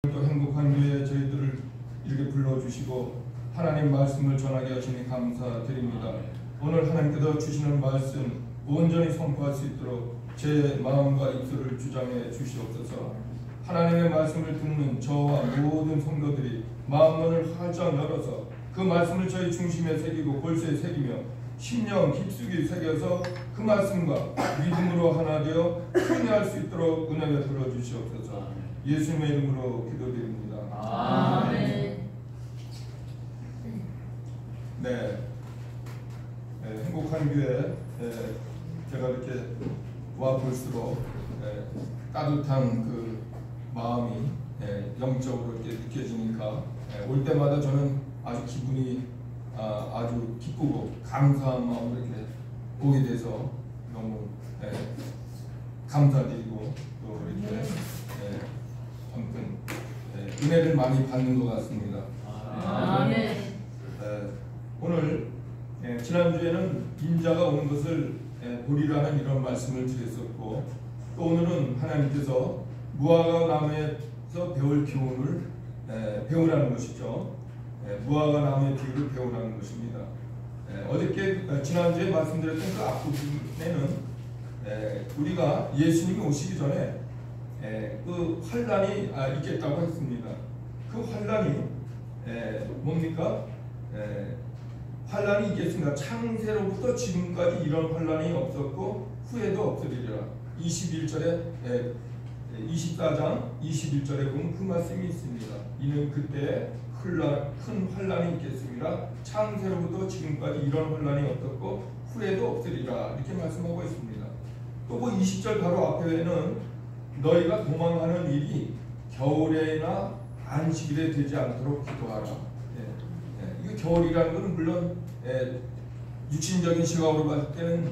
또 행복한 교회에 저희들을 이렇게 불러주시고 하나님 말씀을 전하게 하시니 감사드립니다. 오늘 하나님께서 주시는 말씀 온전히 선포할 수 있도록 제 마음과 입술을 주장해 주시옵소서. 하나님의 말씀을 듣는 저와 모든 성도들이 마음문을 활짝 열어서 그 말씀을 저희 중심에 새기고 골수에 새기며 심령 깊숙이 새겨서 그 말씀과 믿음으로 하나 되어 승리할 수 있도록 은혜 베풀어 주시옵소서. 예수님의 이름으로 기도드립니다. 아멘. 네, 행복한 교회 제가 이렇게 와 볼수록 따뜻한 그 마음이 영적으로 이렇게 느껴지니까 올 때마다 저는 아주 기분이 아주 기쁘고 감사한 마음으로 이렇게 오게 돼서 너무 감사드리고 또 이렇게 아무튼 은혜를 많이 받는 것 같습니다. 아멘. 오늘 지난주에는 인자가 온 것을 보리라는 이런 말씀을 드렸었고 또 오늘은 하나님께서 무화과 나무에서 배울 교훈을 배우라는 것이죠. 무화과 나무의 비유를 배우라는 것입니다. 어저께 지난주에 말씀드렸던 그 앞부분에는 우리가 예수님이 오시기 전에 그 환란이 있겠다고 했습니다. 그 환란이 뭡니까? 환란이 있겠습니다. 창세로부터 지금까지 이런 환란이 없었고 후에도 없으리라. 21절에 24장 21절에 보면 그 말씀이 있습니다. 이는 그때 큰 환란이 있겠습니다. 창세로부터 지금까지 이런 환란이 없었고 후에도 없으리라. 이렇게 말씀하고 있습니다. 또 그 20절 바로 앞에는 너희가 도망하는 일이 겨울에나 안식일에 되지 않도록 기도하라. 이거 겨울이라는 것은 물론 육신적인 시각으로 봤을 때는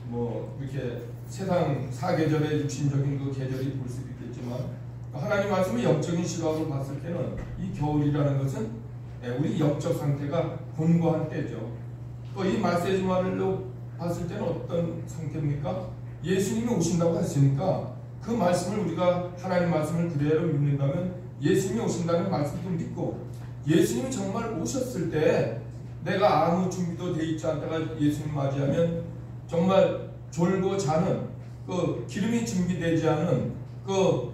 뭐 이렇게 세상 사계절의 육신적인 그 계절이 볼 수도 있겠지만 하나님 말씀의 영적인 시각으로 봤을 때는 이 겨울이라는 것은 우리 영적 상태가 곤고한 때죠. 또 이 말세지말로 봤을 때는 어떤 상태입니까? 예수님이 오신다고 했으니까 그 말씀을 우리가 하나님 말씀을 그대로 믿는다면 예수님이 오신다는 말씀도 믿고 예수님이 정말 오셨을 때 내가 아무 준비도 돼 있지 않다가 예수님 맞이하면 정말 졸고 자는 그 기름이 준비되지 않은 그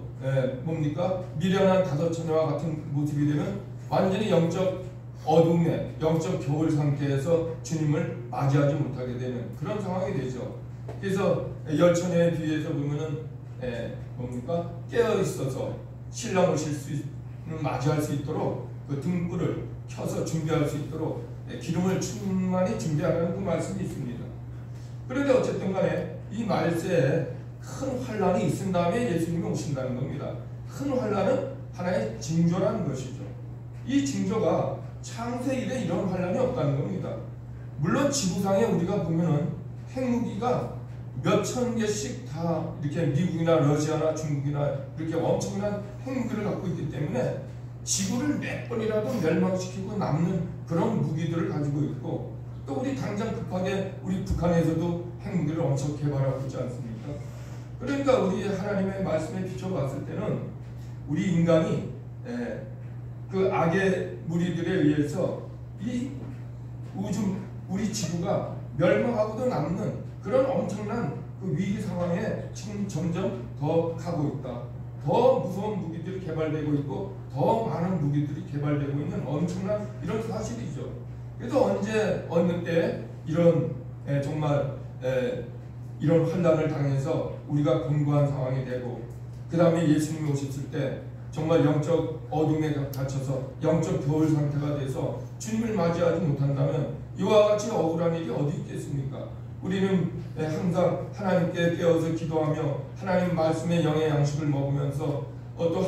뭡니까 미련한 다섯 처녀와 같은 모습이 되면 완전히 영적 어둠의 영적 겨울 상태에서 주님을 맞이하지 못하게 되는 그런 상황이 되죠. 그래서 열처녀의 비유에서 보면은 뭡니까 깨어 있어서 신랑 오실 수 맞이할 수 있도록 그 등불을 켜서 준비할 수 있도록 기름을 충만히 준비하라는 그 말씀이 있습니다. 그런데 어쨌든 간에 이 말세에 큰 환란이 있은 다음에 예수님이 오신다는 겁니다. 큰 환란은 하나의 징조라는 것이죠. 이 징조가 창세 이래 이런 환란이 없다는 겁니다. 물론 지구상에 우리가 보면은 핵무기가 몇 천 개씩 다 이렇게 미국이나 러시아나 중국이나 이렇게 엄청난 핵무기를 갖고 있기 때문에 지구를 몇 번이라도 멸망시키고 남는 그런 무기들을 가지고 있고 또 우리 당장 급하게 우리 북한에서도 핵무기를 엄청 개발하고 있지 않습니까? 그러니까 우리 하나님의 말씀에 비춰봤을 때는 우리 인간이 그 악의 무리들에 의해서 이 우리 지구가 멸망하고도 남는 그런 엄청난 그 위기 상황에 지금 점점 더 가고 있다. 더 무서운 무기들이 개발되고 있고 더 많은 무기들이 개발되고 있는 엄청난 이런 사실이죠. 그래서 언제 어느 때 이런 정말 이런 환란을 당해서 우리가 곤고한 상황이 되고 그 다음에 예수님이 오셨을 때 정말 영적 어둠에 갇혀서 영적 겨울 상태가 돼서 주님을 맞이하지 못한다면 이와 같이 억울한 일이 어디 있겠습니까? 우리는 항상 하나님께 깨어서 기도하며 하나님 말씀의 영의 양식을 먹으면서 또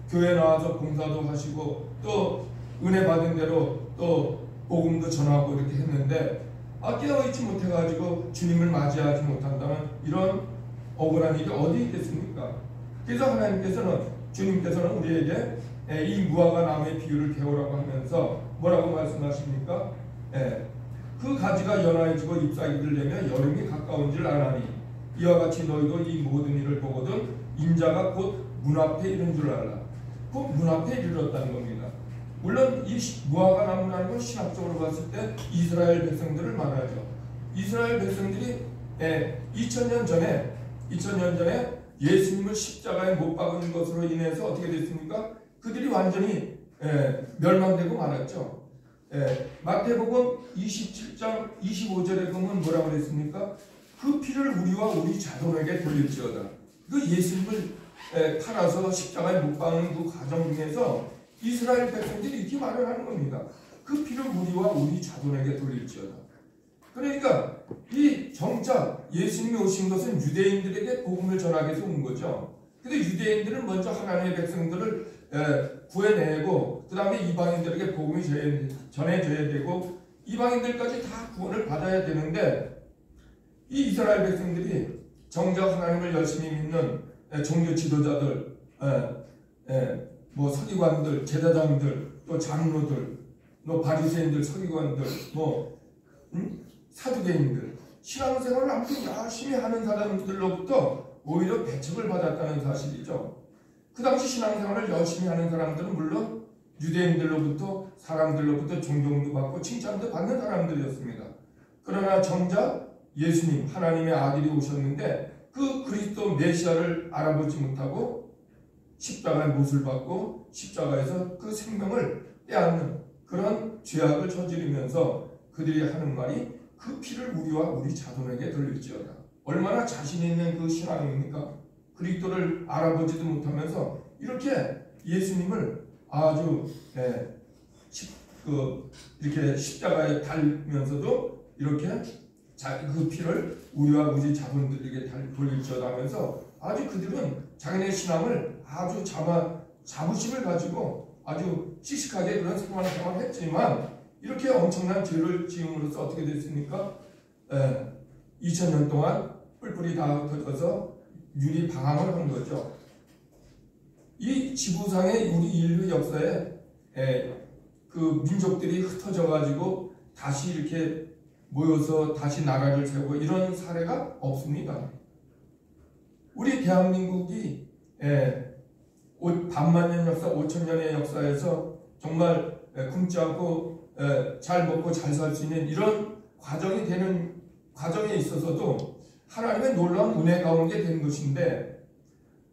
교회 나와서 봉사도 하시고 또 은혜 받은 대로 또 복음도 전하고 이렇게 했는데 깨어있지 못해가지고 주님을 맞이하지 못한다면 이런 억울한 일이 어디 있겠습니까? 그래서 주님께서는 우리에게 이 무화과 나무의 비유를 배우라고 하면서 뭐라고 말씀하십니까? 그 가지가 연하여지고 잎사귀를 내며 여름이 가까운 줄 아나니 이와 같이 너희도 이 모든 일을 보거든 인자가 곧 문 앞에 이른 줄 알라. 그 문 앞에 이르렀다는 겁니다. 물론 이 무화과 나무라는 건 신학적으로 봤을 때 이스라엘 백성들을 말하죠. 이스라엘 백성들이 2000년 전에 예수님을 십자가에 못 박은 것으로 인해서 어떻게 됐습니까? 그들이 완전히 멸망되고 말았죠. 마태복음 27장 25절에 보면 뭐라고 그랬습니까? 그 피를 우리와 우리 자손에게 돌릴지어다. 그 예수님을 팔아서 십자가에 못 박는 그 과정 중에서 이스라엘 백성들이 이렇게 말을 하는 겁니다. 그 피를 우리와 우리 자손에게 돌릴지어다. 그러니까 이 정작 예수님이 오신 것은 유대인들에게 복음을 전하기 위해서 온 거죠. 근데 유대인들은 먼저 하나님의 백성들을 구해내고 그 다음에 이방인들에게 복음이 전해져야 되고 이방인들까지 다 구원을 받아야 되는데 이 이스라엘 백성들이 정작 하나님을 열심히 믿는 종교 지도자들, 뭐 서기관들, 제사장들, 또 장로들, 또 바리새인들, 서기관들, 사두개인들, 신앙생활을 아무튼 열심히 하는 사람들로부터 오히려 배척을 받았다는 사실이죠. 그 당시 신앙생활을 열심히 하는 사람들은 물론 유대인들로부터 사람들로부터 존경도 받고 칭찬도 받는 사람들이었습니다. 그러나 정작 예수님 하나님의 아들이 오셨는데 그 그리스도 메시아를 알아보지 못하고 십자가의 못을 받고 십자가에서 그 생명을 빼앗는 그런 죄악을 저지르면서 그들이 하는 말이 그 피를 우리와 우리 자손에게 돌릴지어다. 얼마나 자신 있는 그 신앙입니까? 그리스도를 알아보지도 못하면서 이렇게 예수님을 아주 이렇게 십자가에 달면서도 이렇게 그 피를 우리와 우리 자손들에게 돌릴지어다 하면서 아주 그들은 자기네 신앙을 아주 자부심을 가지고 아주 씩씩하게 그런 생활을 했지만 이렇게 엄청난 죄를 지음으로써 어떻게 됐습니까? 2000년 동안 뿔뿔이 다 흩어져서 유리 방황을 한 거죠. 이 지구상의 우리 인류 역사에 그 민족들이 흩어져 가지고 다시 이렇게 모여서 다시 나라를 세우고 이런 사례가 없습니다. 우리 대한민국이 반만년 역사, 5000년의 역사에서 정말 굶지 않고 잘 먹고 잘 살 수 있는 이런 과정이 되는 과정에 있어서도 하나님의 놀라운 은혜 가운데 된 것인데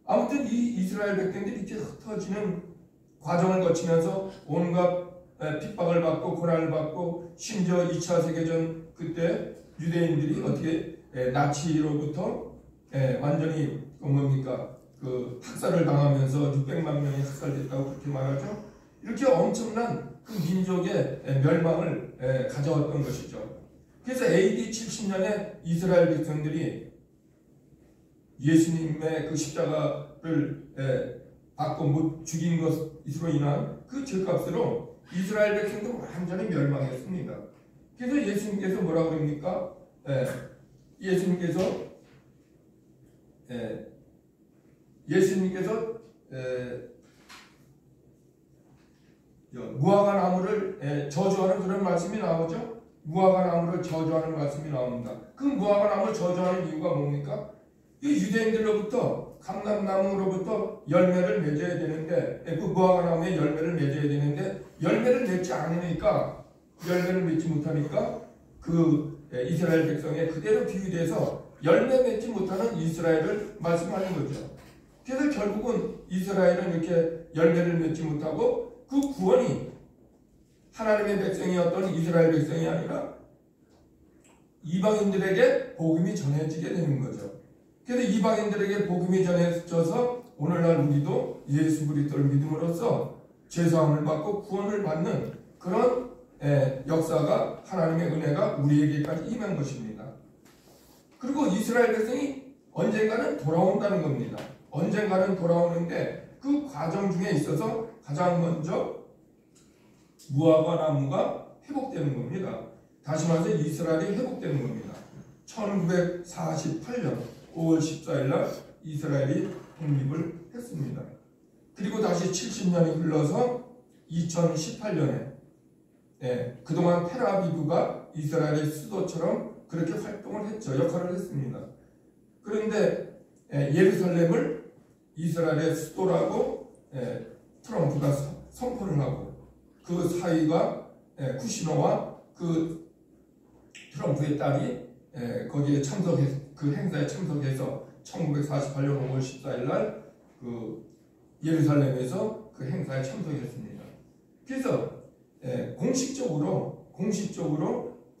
아무튼 이 이스라엘 백성들이 이렇게 흩어지는 과정을 거치면서 온갖 핍박을 받고 고난을 받고 심지어 2차 세계전 그때 유대인들이 어떻게 나치로부터 완전히 그 학살을 당하면서 600만 명이 학살됐다고 그렇게 말하죠. 이렇게 엄청난 그 민족의 멸망을 가져왔던 것이죠. 그래서 AD 70년에 이스라엘 백성들이 예수님의 그 십자가를 받고 못 죽인 것으로 인한 그 죄값으로 이스라엘 백성도 완전히 멸망했습니다. 그래서 예수님께서 뭐라고 그럽니까? 예수님께서 무화과 나무를 저주하는 그런 말씀이 나오죠. 무화과 나무를 저주하는 말씀이 나옵니다. 그 무화과 나무를 저주하는 이유가 뭡니까? 이 유대인들로부터 감람나무로부터 열매를 맺어야 되는데 그 무화과 나무에 열매를 맺어야 되는데 열매를 맺지 않으니까 열매를 맺지 못하니까 그 이스라엘 백성에 그대로 비유돼서 열매 맺지 못하는 이스라엘을 말씀하는 거죠. 그래서 결국은 이스라엘은 이렇게 열매를 맺지 못하고 그 구원이 하나님의 백성이었던 이스라엘 백성이 아니라 이방인들에게 복음이 전해지게 되는 거죠. 그래서 이방인들에게 복음이 전해져서 오늘날 우리도 예수 그리스도를 믿음으로써 죄사함을 받고 구원을 받는 그런 역사가 하나님의 은혜가 우리에게까지 임한 것입니다. 그리고 이스라엘 백성이 언젠가는 돌아온다는 겁니다. 언젠가는 돌아오는데 그 과정 중에 있어서 가장 먼저 무화과 나무가 회복되는 겁니다. 다시 말해서 이스라엘이 회복되는 겁니다. 1948년 5월 14일 날 이스라엘이 독립을 했습니다. 그리고 다시 70년이 흘러서 2018년에 그동안 텔아비브가 이스라엘의 수도처럼 그렇게 활동을 했죠. 역할을 했습니다. 그런데 예루살렘을 이스라엘의 수도라고 트럼프가 선포를 하고 그 사위가 쿠시너와 그 트럼프의 딸이 거기에 그 행사에 참석해서 1948년 5월 14일 날 그 예루살렘에서 그 행사에 참석했습니다. 그래서 공식적으로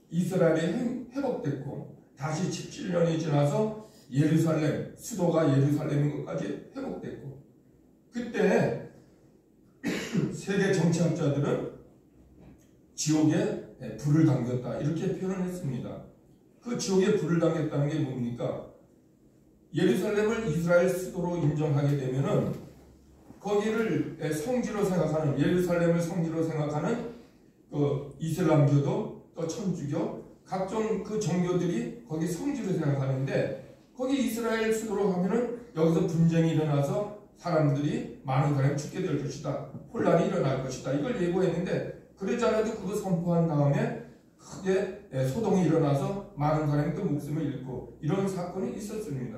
이스라엘이 회복됐고 다시 17년이 지나서 예루살렘 수도가 예루살렘인 것까지 회복됐고 그때 세계 정치학자들은 지옥에 불을 당겼다 이렇게 표현을 했습니다. 그 지옥에 불을 당겼다는 게 뭡니까? 예루살렘을 이스라엘 수도로 인정하게 되면은 거기를 성지로 생각하는 예루살렘을 성지로 생각하는 그 이슬람교도 또 천주교 각종 그 종교들이 거기 성지로 생각하는데 거기 이스라엘 수도로 하면은 여기서 분쟁이 일어나서 많은 사람이 죽게 될 것이다. 혼란이 일어날 것이다. 이걸 예고했는데 그러지 않아도 그거 선포한 다음에 크게 소동이 일어나서 많은 사람이 또 목숨을 잃고 이런 사건이 있었습니다.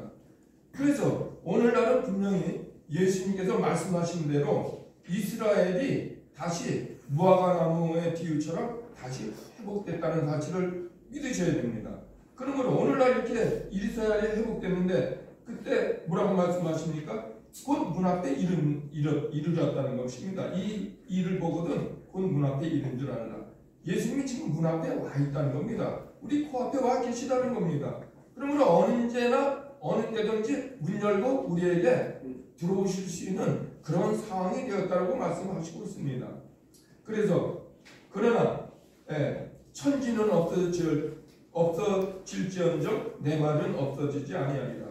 그래서 오늘날은 분명히 예수님께서 말씀하신 대로 이스라엘이 다시 무화과 나무의 비유처럼 다시 회복됐다는 사실을 믿으셔야 됩니다. 그러므로 오늘날 이렇게 이스라엘이 회복됐는데 그때 뭐라고 말씀하십니까? 곧 문 앞에 이르렀다는 것입니다. 이 일을 보거든 곧 문 앞에 이른 줄 알라. 예수님이 지금 문 앞에 와 있다는 겁니다. 우리 코앞에 와 계시다는 겁니다. 그러므로 언제나 어느 때든지 문 열고 우리에게 들어오실 수 있는 그런 상황이 되었다고 말씀하시고 있습니다. 그래서 그러나 천지는 없어질지언정 내 말은 없어지지 아니하리라.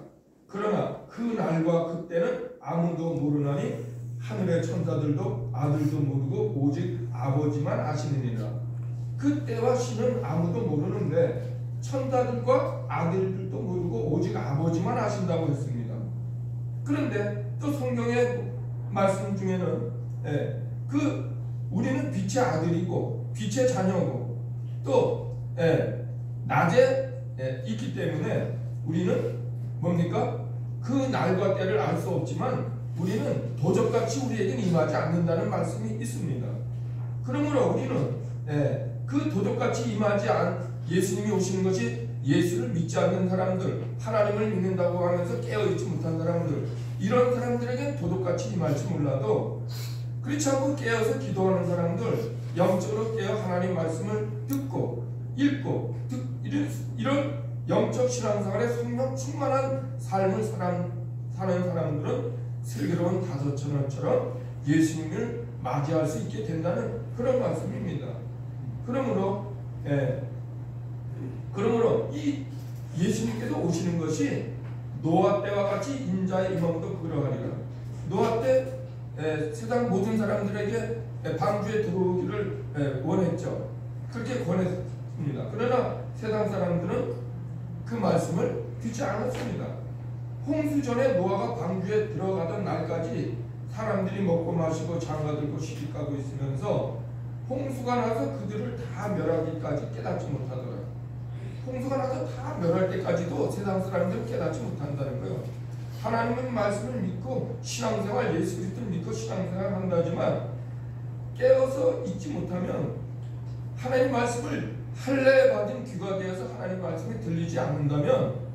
그러나 그 날과 그때는 아무도 모르나니 하늘의 천사들도 아들도 모르고 오직 아버지만 아시느니라. 그때와 시는 아무도 모르는데 천사들과 아들들도 모르고 오직 아버지만 아신다고 했습니다. 그런데 또 성경의 말씀 중에는 우리는 빛의 아들이고 빛의 자녀고 또 낮에 있기 때문에 우리는 뭡니까? 그 날과 때를 알 수 없지만 우리는 도적같이 우리에게는 임하지 않는다는 말씀이 있습니다. 그러므로 우리는 그 도적같이 임하지 예수님이 오시는 것이 예수를 믿지 않는 사람들, 하나님을 믿는다고 하면서 깨어있지 못한 사람들, 이런 사람들에게 도둑같이 임할지 몰라도 그렇지 않고 깨어서 기도하는 사람들, 영적으로 깨어 하나님 말씀을 듣고 읽고 이런 영적 신앙생활에 성령 충만한 삶을 사는 사람들은 슬기로운 다섯천원처럼 예수님을 맞이할 수 있게 된다는 그런 말씀입니다. 그러므로 이 예수님께서 오시는 것이 노아 때와 같이 인자의 임함도 그러하리라. 노아 때 세상 모든 사람들에게 방주에 들어오기를 원했죠. 그렇게 권했습니다. 그러나 세상 사람들은 그 말씀을 듣지 않았습니다. 홍수 전에 노아가 방주에 들어가던 날까지 사람들이 먹고 마시고 장가들고 시집가고 있으면서 홍수가 나서 그들을 다 멸하기까지 깨닫지 못하더라. 홍수가 나서 다 멸할 때까지도 세상 사람들은 깨닫지 못한다는 거예요. 하나님의 말씀을 믿고 신앙생활 예수 그리스도를 믿고 신앙생활 한다지만 깨어서 잊지 못하면 하나님 말씀을 할례 받은 귀가 되어서 하나님 말씀이 들리지 않는다면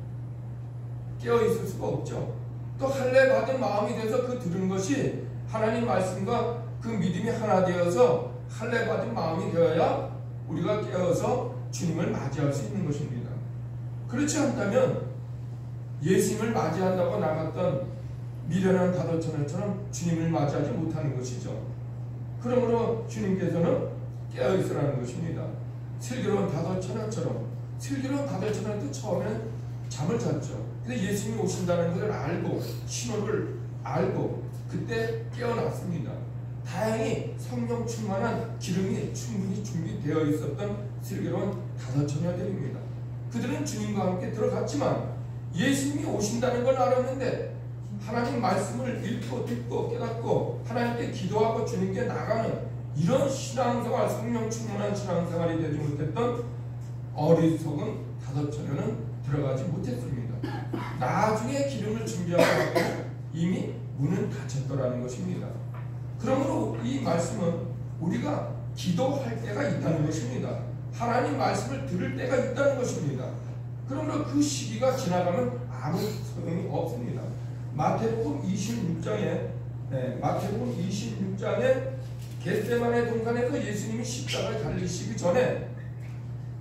깨어 있을 수가 없죠. 또 할례 받은 마음이 돼서 그 들은 것이 하나님 말씀과 그 믿음이 하나 되어서 할례 받은 마음이 되어야 우리가 깨어서 주님을 맞이할 수 있는 것입니다. 그렇지 않다면 예수님을 맞이한다고 나갔던 미련한 다도천을처럼 주님을 맞이하지 못하는 것이죠. 그러므로 주님께서는 깨어있으라는 것입니다. 슬기로운 다도천을처럼. 슬기로운 다도천을도 처음에는 잠을 잤죠. 근데 예수님이 오신다는 것을 알고 신호를 알고 그때 깨어났습니다. 다행히 성령 충만한 기름이 충분히 준비되어 있었던 슬기로운 다섯처녀들입니다. 그들은 주님과 함께 들어갔지만 예수님이 오신다는 걸 알았는데 하나님 말씀을 읽고 듣고 깨닫고 하나님께 기도하고 주님께 나가는 이런 신앙생활, 성령 충만한 신앙생활이 되지 못했던 어리석은 다섯처녀는 들어가지 못했습니다. 나중에 기름을 준비하고 이미 문은 닫혔더라는 것입니다. 그러므로 이 말씀은 우리가 기도할 때가 있다는 것입니다. 하나님 말씀을 들을 때가 있다는 것입니다. 그러므로 그 시기가 지나가면 아무 소용이 없습니다. 마태복음 26장에 겟세마네 동산에서 예수님이 십자가를 달리시기 전에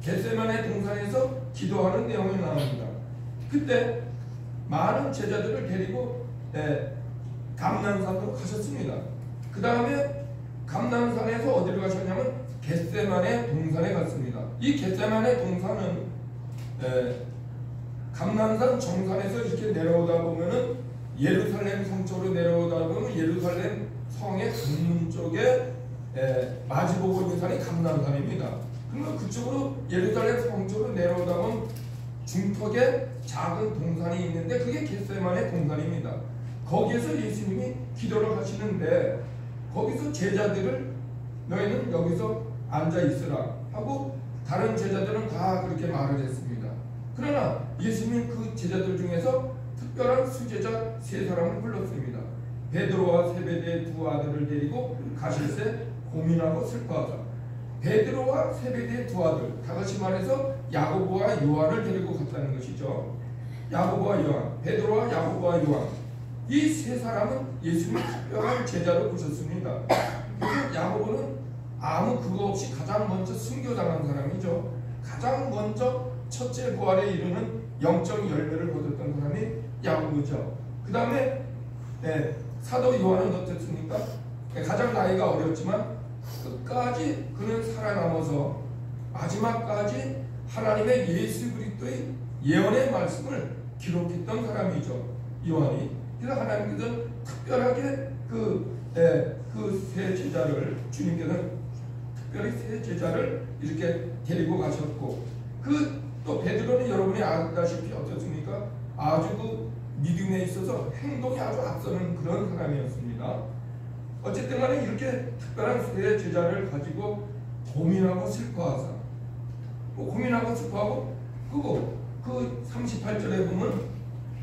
겟세마네 동산에서 기도하는 내용이 나옵니다. 그때 많은 제자들을 데리고 감난산으로 가셨습니다. 그 다음에 감난산에서 어디로 가셨냐면 겟세마네 동산에 갔습니다. 이 겟세마네 동산은 감난산 정산에서 이렇게 내려오다 보면은 예루살렘 성 쪽으로 내려오다 보면 예루살렘 성의 북문 쪽에 마주보고 있는 산이 감난산입니다. 그러면 그쪽으로 예루살렘 성 쪽으로 내려오다 보면 중턱에 작은 동산이 있는데 그게 겟세마네 동산입니다. 거기에서 예수님이 기도를 하시는데 거기서 제자들을 너희는 여기서 앉아 있으라 하고 다른 제자들은 다 그렇게 말을 했습니다. 그러나 예수님은 그 제자들 중에서 특별한 수제자 세 사람을 불렀습니다. 베드로와 세베대의 두 아들을 데리고 가실새 고민하고 슬퍼하다. 베드로와 세베대의 두 아들, 다같이 말해서 야고보와 요한을 데리고 갔다는 것이죠. 야고보와 요한, 베드로와 야고보와 요한, 이 세 사람은 예수님의 특별한 제자로 보셨습니다. 그래서 야고보는 아무 그거 없이 가장 먼저 순교당한 사람이죠. 가장 먼저 첫째 부활에 이르는 영적 열매를 거뒀던 사람이 야고보죠. 그 다음에 사도 요한은 어땠습니까? 가장 나이가 어렸지만 끝까지 그는 살아남아서 마지막까지 하나님의 예수 그리스도의 예언의 말씀을 기록했던 사람이죠. 요한이. 그래서 하나님께서 특별하게 그 세 제자를 주님께서는 특별히 세 제자를 이렇게 데리고 가셨고 또 베드로는 여러분이 아다시피 어떻습니까? 아주 그 믿음에 있어서 행동이 아주 앞서는 그런 사람이었습니다. 어쨌든 간에 이렇게 특별한 세 제자를 가지고 고민하고 슬퍼하사 고민하고 슬퍼하고 그 38절에 보면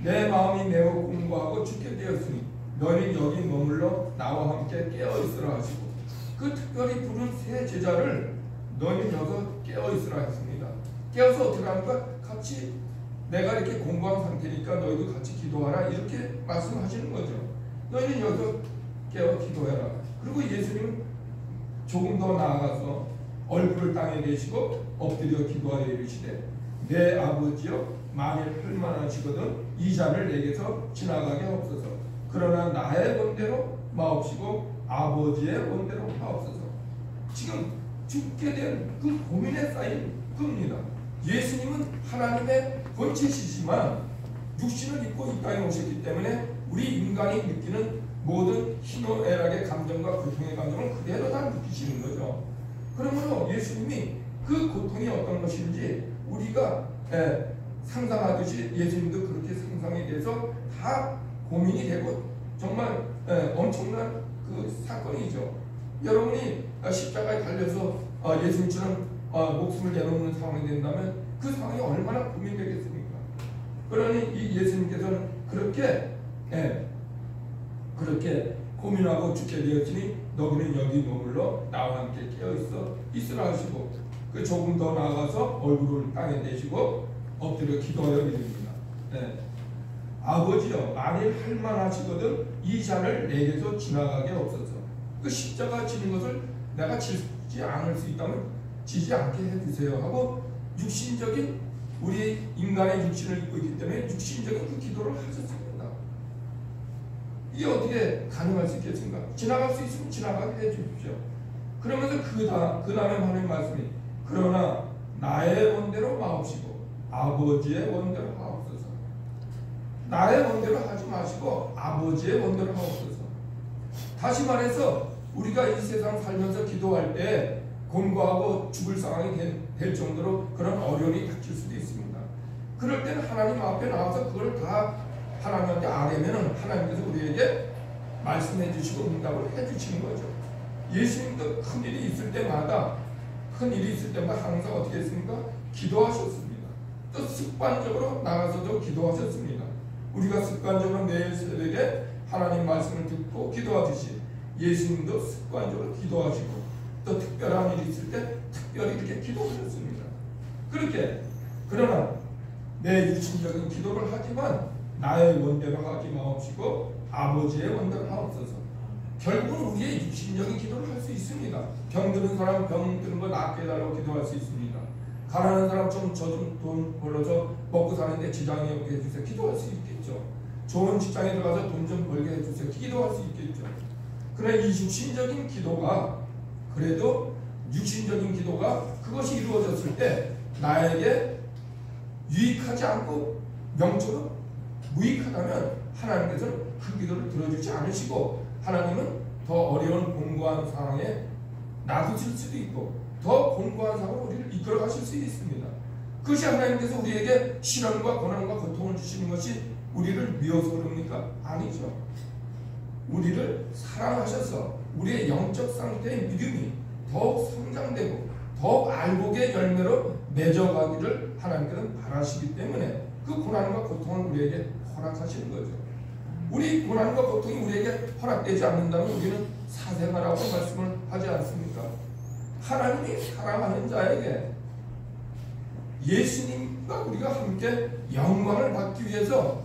내 마음이 매우 공고하고 죽게 되었으니 너희는 여기 머물러 나와 함께 깨어있으라 하시고 그 특별히 부른 세 제자를 너희는 여기서 깨어있으라 했습니다. 깨어서 어떻게 합니까? 같이 내가 이렇게 공부한 상태니까 너희도 같이 기도하라 이렇게 말씀하시는 거죠. 너희는 여기서 깨어 기도해라. 그리고 예수님은 조금 더 나아가서 얼굴을 땅에 대시고 엎드려 기도하여 이르시되 내 아버지여 만일 할만하시거든 이 잔을 내게서 지나가게 하옵소서. 그러나 나의 원대로 마옵시고 아버지의 원대로 하옵소서. 지금 죽게 된 그 고민에 쌓인 겁니다. 예수님은 하나님의 본체시지만 육신을 입고 이 땅에 오셨기 때문에 우리 인간이 느끼는 모든 희노애락의 감정과 고통의 감정을 그대로 다 느끼시는 거죠. 그러므로 예수님이 그 고통이 어떤 것인지 우리가 상상하듯이 예수님도 그렇게 상상에 대해서 다 고민이 되고 정말 엄청난 그 사건이죠. 여러분이 십자가에 달려서 예수님처럼 목숨을 내놓는 상황이 된다면 그 상황이 얼마나 고민되겠습니까? 그러니 이 예수님께서는 그렇게 고민하고 죽게 되었으니 너희는 여기 머물러 나와 함께 있으라 하시고 그 조금 더 나아가서 얼굴을 땅에 내시고 엎드려 기도하여 이릅니다. 아버지여 만일 할만하시거든 이 잔을 내게서 지나가게 없어서 그 십자가 지는 것을 내가 지지 않을 수 있다면 지지 않게 해주세요 하고 육신적인 우리 인간의 육신을 입고 있기 때문에 육신적인 그 기도를 하셨습니다. 이게 어떻게 가능할 수 있겠습니까? 지나갈 수 있으면 지나가게 해주십시오. 그러면서 그 다음에 하는 말씀이 그러나 나의 원대로 마옵시고 아버지의 원대로 하옵소서. 나의 원대로 하지 마시고 아버지의 원대로 하옵소서. 다시 말해서 우리가 이 세상 살면서 기도할 때 곤고하고 죽을 상황이 될 정도로 그런 어려움이 닥칠 수도 있습니다. 그럴 때는 하나님 앞에 나와서 그걸 다 하나님한테 아뢰면은 하나님께서 우리에게 말씀해 주시고 응답을 해 주시는 거죠. 예수님도 큰 일이 있을 때마다 항상 어떻게 했습니까? 기도하셨습니다. 또 습관적으로 나가서도 기도하셨습니다. 우리가 습관적으로 매일 새벽에 하나님 말씀을 듣고 기도하듯이 예수님도 습관적으로 기도하시고 또 특별한 일이 있을 때 특별히 이렇게 기도하셨습니다. 그렇게 그러나 내 육신적인 기도를 하지만 나의 원대로 하지 마옵시고 아버지의 원대로 하옵소서. 결국은 우리의 육신적인 기도를 할 수 있습니다. 병드는 사람 병드는 거 낫게 해달라고 기도할 수 있습니다. 가난한 사람 저 좀 돈 벌어서 먹고 사는데 지장이 없게 해주세요. 기도할 수 있겠죠. 좋은 직장에 들어가서 돈 좀 벌게 해주세요. 기도할 수 있겠죠. 그러나 이 육신적인 기도가 그래도 육신적인 기도가 그것이 이루어졌을 때 나에게 유익하지 않고 명초로 무익하다면 하나님께서는 그 기도를 들어주지 않으시고 하나님은 더 어려운 공고한 상황에 놔두실 수도 있고 더 공고한 상황으로 우리를 이끌어 가실 수 있습니다. 그것이 하나님께서 우리에게 시련과 고난과 고통을 주시는 것이 우리를 미워서 그럽니까? 아니죠. 우리를 사랑하셔서 우리의 영적 상태의 믿음이 더욱 성장되고 더욱 알복의 열매로 맺어가기를 하나님께서는 바라시기 때문에 그 고난과 고통을 우리에게 허락하시는 거죠. 우리 고난과 고통이 우리에게 허락되지 않는다면 우리는 사생아라고 말씀을 하지 않습니까? 하나님이 사랑하는 자에게 예수님과 우리가 함께 영광을 받기 위해서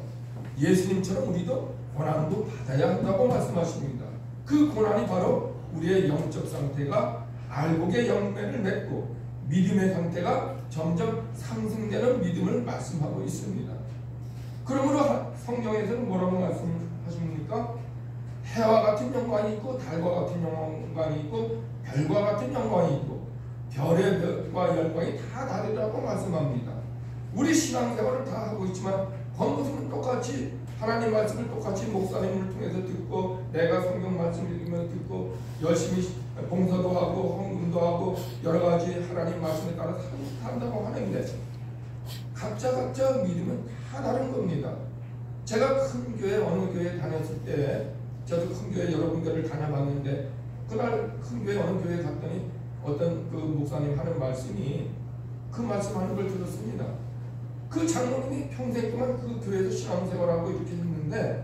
예수님처럼 우리도 고난도 받아야 한다고 말씀하십니다. 그 고난이 바로 우리의 영적 상태가 알복의 열매를 맺고 믿음의 상태가 점점 상승되는 믿음을 말씀하고 있습니다. 그러므로 성경에서는 뭐라고 말씀하십니까? 해와 같은 영광이 있고 달과 같은 영광이 있고 별과 같은 영광이 있고 별의 별과 영광이 다 다르다고 말씀합니다. 우리 신앙생활을 다 하고 있지만 권모습은 똑같이 하나님 말씀을 똑같이 목사님을 통해서 듣고 내가 성경 말씀을 읽으면서 듣고 열심히 봉사도 하고 헌금도 하고 여러 가지 하나님 말씀에 따라 산다고 하는데 각자 믿음은 다 다른 겁니다. 제가 큰 교회 어느 교회 다녔을 때 저도 큰 교회 여러 군데를 다녀봤는데 그날 큰 교회 어느 교회 갔더니 어떤 그 목사님 하는 말씀이 그 말씀하는 걸 들었습니다. 그 장로님이 평생 동안 그 교회에서 신앙생활하고 이렇게 했는데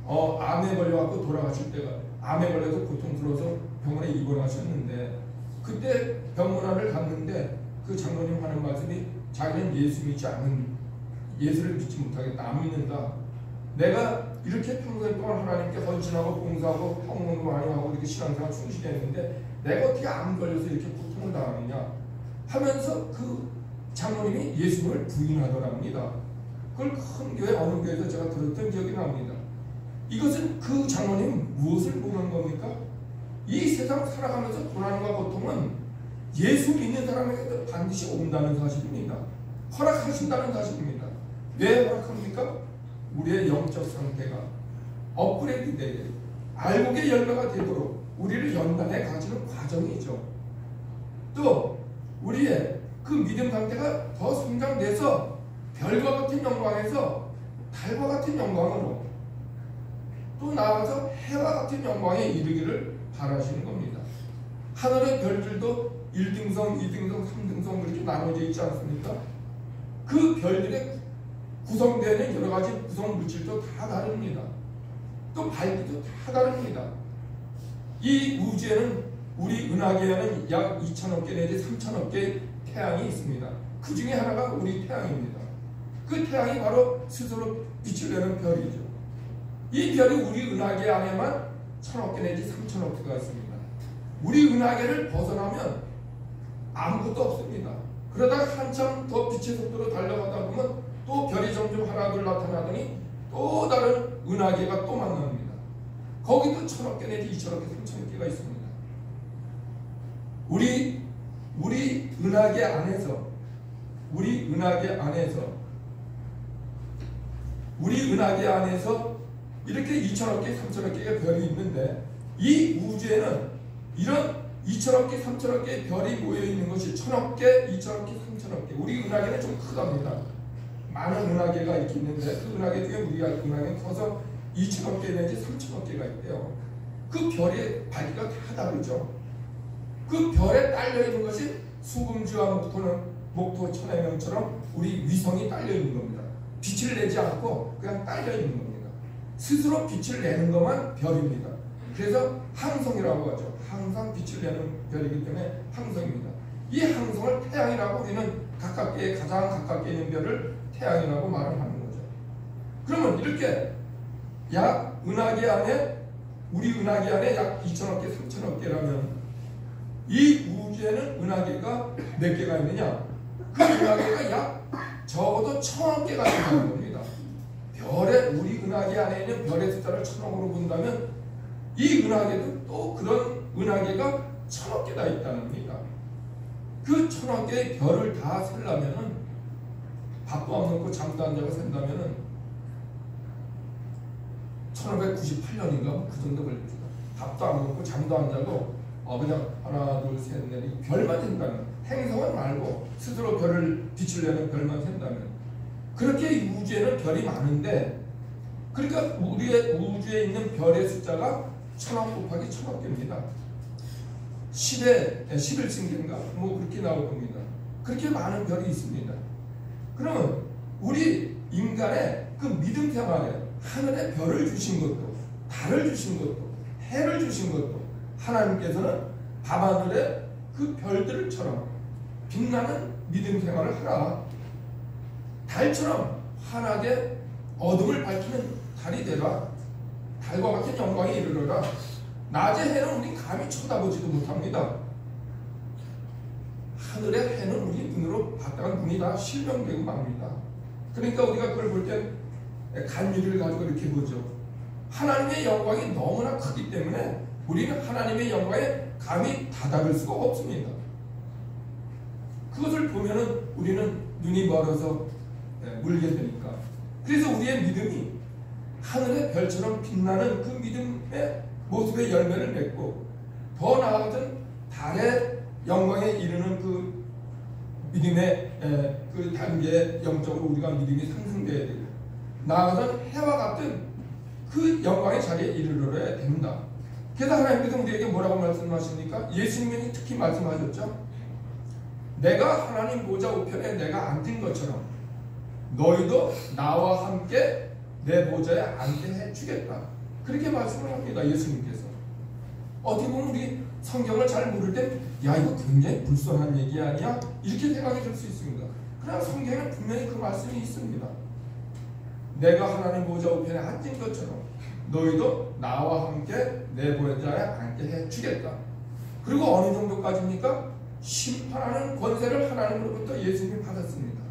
암에 걸려갖고 돌아가실 때가 암에 걸려서 고통스러워서 병원에 입원하셨는데 그때 병문안을 갔는데 그 장로님 하는 말씀이 자기는 예수 믿지 않는 예수를 믿지 못하겠다 안 믿는다. 내가 이렇게 평생 동안 하나님께 헌신하고 봉사하고 헌금도 많이 하고 이렇게 신앙생활 충실히 했는데 내가 어떻게 암 걸려서 이렇게 고통을 당하느냐 하면서 그 장로님이 예수님을 부인하더랍니다. 그걸 큰 교회 어느 교회에서 제가 들었던 기억이 납니다. 이것은 그 장로님 무엇을 보는 겁니까? 이 세상 살아가면서 고난과 고통은 예수 믿는 사람에게도 반드시 온다는 사실입니다. 허락하신다는 사실입니다. 왜 허락합니까? 우리의 영적 상태가 업그레이드 되게 알곡의 열매가 되도록 우리를 연단해 가지는 과정이죠. 또 우리의 그 믿음 상태가 더 성장돼서 별과 같은 영광에서 달과 같은 영광으로 또 나아가서 해와 같은 영광에 이르기를 바라시는 겁니다. 하늘의 별들도 1등성, 2등성, 3등성 그렇게 나눠져 있지 않습니까? 그 별들의 구성되는 여러 가지 구성 물질도 다 다릅니다. 또 밝기도 다 다릅니다. 이 우주에는 우리 은하계에는 약 2천억 개 내지 3천억 개의 태양이 있습니다. 그 중에 하나가 우리 태양입니다. 그 태양이 바로 스스로 빛을 내는 별이죠. 이 별이 우리 은하계 안에만 1,000억 개 내지 3천억 개가 있습니다. 우리 은하계를 벗어나면 아무것도 없습니다. 그러다가 한참 더 빛의 속도로 달려가다 보면 또 별이 점점 하나둘 나타나더니 또 다른 은하계가 또 만납니다. 거기도 1,000억 개 내지 2천억 개, 3천억 개가 있습니다. 우리 은하계 안에서 이렇게 2천억 개, 3천억 개의 별이 있는데 이 우주에는 이런 2천억 개, 3천억 개의 별이 모여 있는 것이 1,000억 개, 2천억 개, 3천억 개. 우리 은하계는 좀 크답니다. 많은 은하계가 이렇게 있는데 그 은하계 중에 우리 은하계는 커서 2천억 개 내지 3천억 개가 있대요. 그 별의 밝기가 다 다르죠. 그 별에 딸려 있는 것이 수금지와 목토 천해명처럼 우리 위성이 딸려 있는 겁니다. 빛을 내지 않고 그냥 딸려 있는 겁니다. 스스로 빛을 내는 것만 별입니다. 그래서 항성이라고 하죠. 항상 빛을 내는 별이기 때문에 항성입니다. 이 항성을 태양이라고 우리는 가깝게 가장 가깝게 있는 별을 태양이라고 말을 하는 거죠. 그러면 이렇게 약 은하계 안에 우리 은하계 안에 약 2천억 개, 3천억 개라면 이 우주에는 은하계가 몇 개가 있느냐? 그 은하계가 약 적어도 1,000억 개가 된다는 겁니다. 별의 우리 은하계 안에 있는 별의 숫자를 1,000억으로 본다면 이 은하계도 또 그런 은하계가 1,000억 개가 있다는 겁니다. 그 1,000억 개의 별을 다 세려면은 밥도 안 먹고 잠도 안 자고 산다면은 1598년인가 그 정도 걸립니다. 밥도 안 먹고 잠도 안 자고 그냥 하나 둘 셋 넷 별만 센다면 행성은 말고 스스로 별을 빛을 내는 별만 센다면 그렇게 우주에는 별이 많은데 그러니까 우리의 우주에 있는 별의 숫자가 1,000억 곱하기 1,000억 개입니다. 10에 11승계인가 뭐 그렇게 나올 겁니다. 그렇게 많은 별이 있습니다. 그러면 우리 인간의 그 믿음 생활에 하늘에 별을 주신 것도 달을 주신 것도 해를 주신 것도 하나님께서는 밤하늘에 그 별들처럼 빛나는 믿음 생활을 하라. 달처럼 환하게 어둠을 밝히는 달이 되라. 달과 같은 영광에 이르러라. 낮의 해는 우리 감히 쳐다보지도 못합니다. 하늘의 해는 우리 눈으로 봤다가 눈이 다 실명되고 맙니다. 그러니까 우리가 그걸 볼 때 간유를 가지고 이렇게 보죠. 하나님의 영광이 너무나 크기 때문에 우리는 하나님의 영광에 감히 다다를 수가 없습니다. 그것을 보면은 우리는 눈이 멀어서 물게 되니까. 그래서 우리의 믿음이 하늘의 별처럼 빛나는 그 믿음의 모습의 열매를 맺고 더 나아가서는 달의 영광에 이르는 그 믿음의 그 단계에 영적으로 우리가 믿음이 상승되어야 되고 나아가서는 해와 같은 그 영광의 자리에 이르러야 됩니다. 그래서 하나님께서 우리에게 뭐라고 말씀하십니까? 예수님이 특히 말씀하셨죠. 내가 하나님 보좌 우편에 내가 앉은 것처럼 너희도 나와 함께 내 보좌에 앉게 해주겠다. 그렇게 말씀을 합니다. 예수님께서. 어떻게 보면 우리 성경을 잘 모를 때 야 이거 굉장히 불쌍한 얘기 아니야? 이렇게 생각이 들 수 있습니다. 그러나 성경에는 분명히 그 말씀이 있습니다. 내가 하나님 보좌 우편에 앉은 것처럼 너희도 나와 함께 내 보좌에 앉게 해주겠다. 그리고 어느 정도까지입니까? 심판하는 권세를 하나님으로부터 예수님이 받았습니다.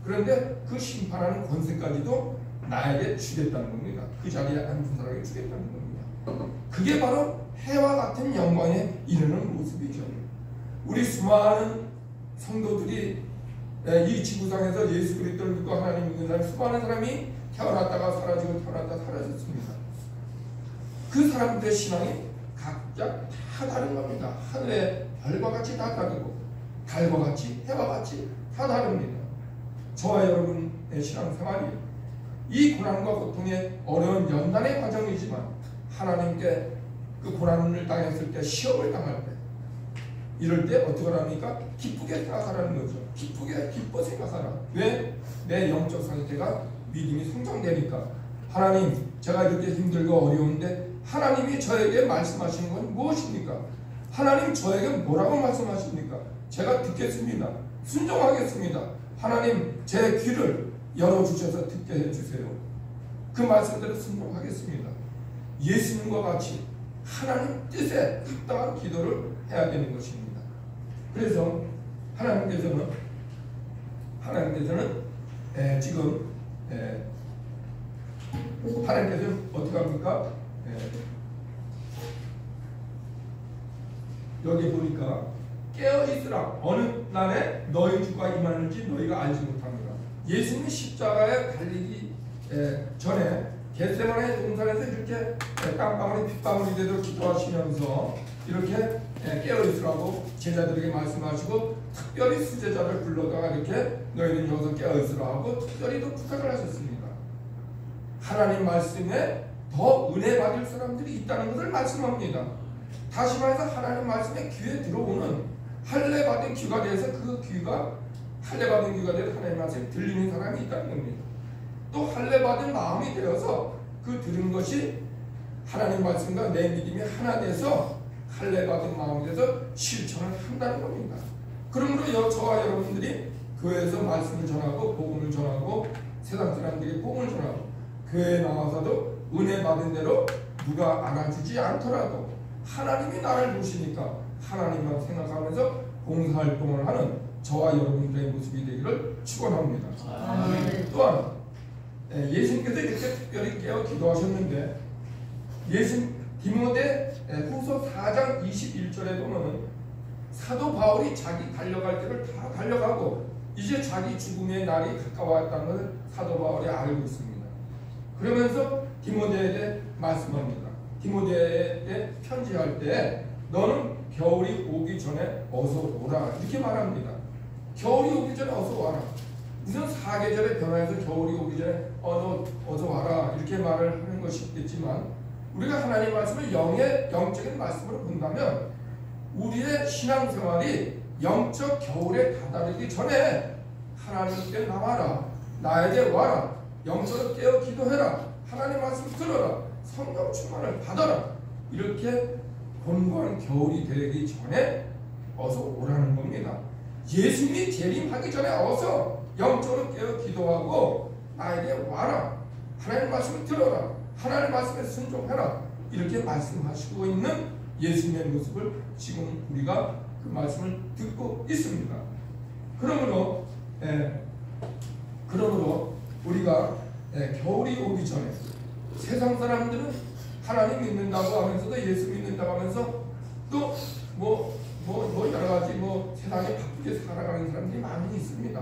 그런데 그 심판하는 권세까지도 나에게 주겠다는 겁니다. 그 자리에 앉은 사람에게 주겠다는 겁니다. 그게 바로 해와 같은 영광에 이르는 모습이죠. 우리 수많은 성도들이 이 지구상에서 예수 그리스도를 믿고 하나님 믿는 사람 수많은 사람이 태어났다가 사라지고 태어났다가 사라졌습니다. 그 사람들의 신앙이 각자 다 다른 겁니다. 하늘의 별과 같이 다 다르고 달과 같이 해와 같이 다 다릅니다. 저와 여러분의 신앙생활이 이 고난과 고통의 어려운 연단의 과정이지만 하나님께 그 고난을 당했을 때 시험을 당할 때 이럴 때 어떻게 합니까? 기쁘게 생각하라는 거죠. 기뻐 생각하라. 왜? 내 영적 상태가 믿음이 성장되니까. 하나님 제가 이렇게 힘들고 어려운데 하나님이 저에게 말씀하시는 건 무엇입니까? 하나님 저에게 뭐라고 말씀하십니까? 제가 듣겠습니다. 순종하겠습니다. 하나님 제 귀를 열어주셔서 듣게 해주세요. 그 말씀대로 순종하겠습니다. 예수님과 같이 하나님 뜻에 합당한 기도를 해야 되는 것입니다. 그래서 하나님께서는 지금 하나님께서는 어떻게 합니까? 여기 보니까 깨어있으라 어느 날에 너희 주가 임하는지 너희가 알지 못합니다. 예수님이 십자가에 달리기 전에 겟세마네 동산에서 이렇게 땀방울이 핏방울이 되도록 기도하시면서 이렇게 깨어있으라고 제자들에게 말씀하시고 특별히 수제자를 불러다가 이렇게 너희는 여기서 깨어있으라 하고 특별히 또 부탁을 하셨습니다. 하나님 말씀에 더 은혜 받을 사람들이 있다는 것을 말씀합니다. 다시 말해서 하나님 말씀에 귀에 들어오는 할례 받은 귀가 돼서 그 귀가 할례 받은 귀가 돼서 하나님 말씀에 들리는 사람이 있다는 겁니다. 또 할례 받은 마음이 되어서 그 들은 것이 하나님 말씀과 내 믿음이 하나 돼서 할례받은 마음이 돼서 실천을 한다는 겁니다. 그러므로 저와 여러분들이 교회에서 말씀을 전하고 복음을 전하고 세상 사람들에게 복음을 전하고 교회에 나와서도 은혜 받은 대로 누가 안아주지 않더라도 하나님이 나를 보시니까 하나님만 생각하면서 봉사활동을 하는 저와 여러분들의 모습이 되기를 축원합니다. 아멘. 또한 예수님께서 이렇게 특별히 깨어 기도하셨는데 디모데 후서 4장 21절에 보면 사도 바울이 자기 달려갈 때를 다 달려가고 이제 자기 죽음의 날이 가까웠다는 것을 사도 바울이 알고 있습니다. 그러면서 디모데에게 말씀합니다. 디모데에게 편지할 때 너는 겨울이 오기 전에 어서 오라 이렇게 말합니다. 겨울이 오기 전에 어서 와라. 무슨 사계절의 변화에서 겨울이 오기 전에 너 어서 와라 이렇게 말을 하는 것이 있겠지만 우리가 하나님 말씀을 영적인 말씀으로 본다면 우리의 신앙생활이 영적 겨울에 다다르기 전에 하나님께 나와라. 나에게 와라. 영적으로 깨어 기도해라. 하나님 말씀 들어라. 성령 충만을 받아라. 이렇게 곤고한 겨울이 되기 전에 어서 오라는 겁니다. 예수님이 재림하기 전에 어서 영적으로 깨어 기도하고 나에게 와라. 하나님 말씀을 들어라. 하나님 말씀에 순종해라. 이렇게 말씀하시고 있는 예수님의 모습을 지금 우리가 그 말씀을 듣고 있습니다. 그러므로 우리가 겨울이 오기 전에 세상 사람들은 하나님 믿는다고 하면서도 예수 믿는다고 하면서 또 여러 가지 세상에 바쁘게 살아가는 사람들이 많이 있습니다.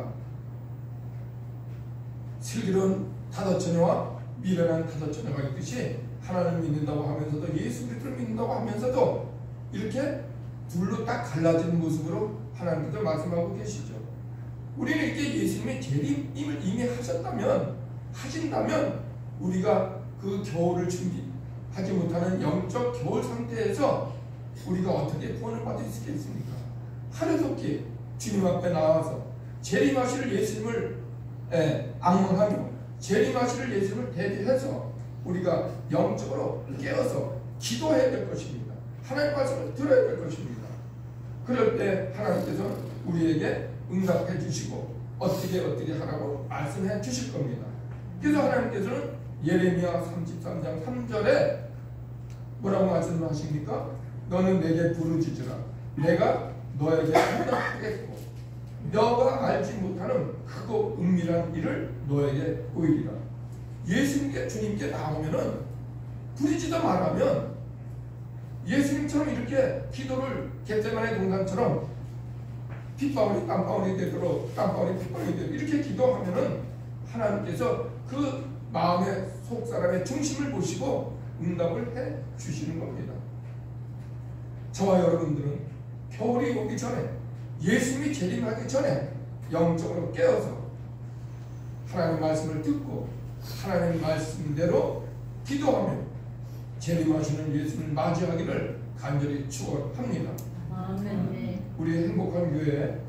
슬기로운 다섯 처녀와 미련한 다섯 처녀가 있듯이 하나님 믿는다고 하면서도 예수 그리스도를 믿는다고 하면서도 이렇게 둘로 딱 갈라진 모습으로 하나님께서 말씀하고 계시죠. 우리는 이렇게 예수님의 재림을 이미 하신다면 우리가 그 겨울을 준비하지 못하는 영적 겨울 상태에서 우리가 어떻게 구원을 받을 수 있겠습니까? 하루속히 주님 앞에 나와서 재림하실 예수님을 악망하며 재림하실 예수님을 대비해서 우리가 영적으로 깨어서 기도해야 될 것입니다. 하나님 말씀을 들어야 될 것입니다. 그럴 때 하나님께서는 우리에게 응답해 주시고 어떻게 하라고 말씀해 주실 겁니다. 그래서 하나님께서는 예레미야 33장 3절에 뭐라고 말씀하십니까? 너는 내게 부르짖으라. 내가 너에게 응답하겠고 너가 알지 못하는 크고 은밀한 일을 너에게 보이리라. 예수님께 주님께 나오면은 부르짖어 말하면 예수님처럼 이렇게 기도를 겟세마네 동산처럼 핏방울이 땀방울이 되도록 땀방울이 핏방울이 되도록 이렇게 기도하면은 하나님께서 그 마음의 속 사람의 중심을 보시고 응답을 해 주시는 겁니다. 저와 여러분들은 겨울이 오기 전에 예수님이 재림하기 전에 영적으로 깨어서 하나님 말씀을 듣고 하나님 말씀대로 기도하며 재림하시는 예수님을 맞이하기를 간절히 축원합니다. 아멘. 우리 행복한 교회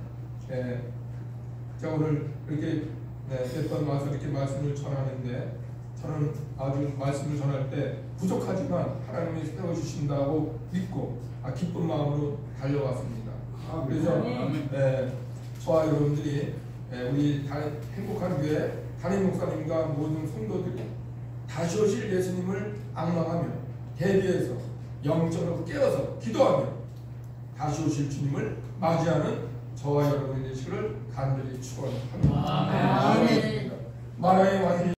제가 오늘 이렇게 몇 번 와서 이렇게 말씀을 전하는데 저는 아주 말씀을 전할 때 부족하지만 하나님이 세워주신다고 믿고 기쁜 마음으로 달려왔습니다. 그래서 저와 여러분들이 우리 행복한 교회 담임 목사님과 모든 성도들이 다시 오실 예수님을 악망하며 대비해서 영적으로 깨어서 기도하며 다시 오실 주님을 맞이하는 저와 여러분의 되시기를 간절히 축원합니다. 아멘. 만화의 왕이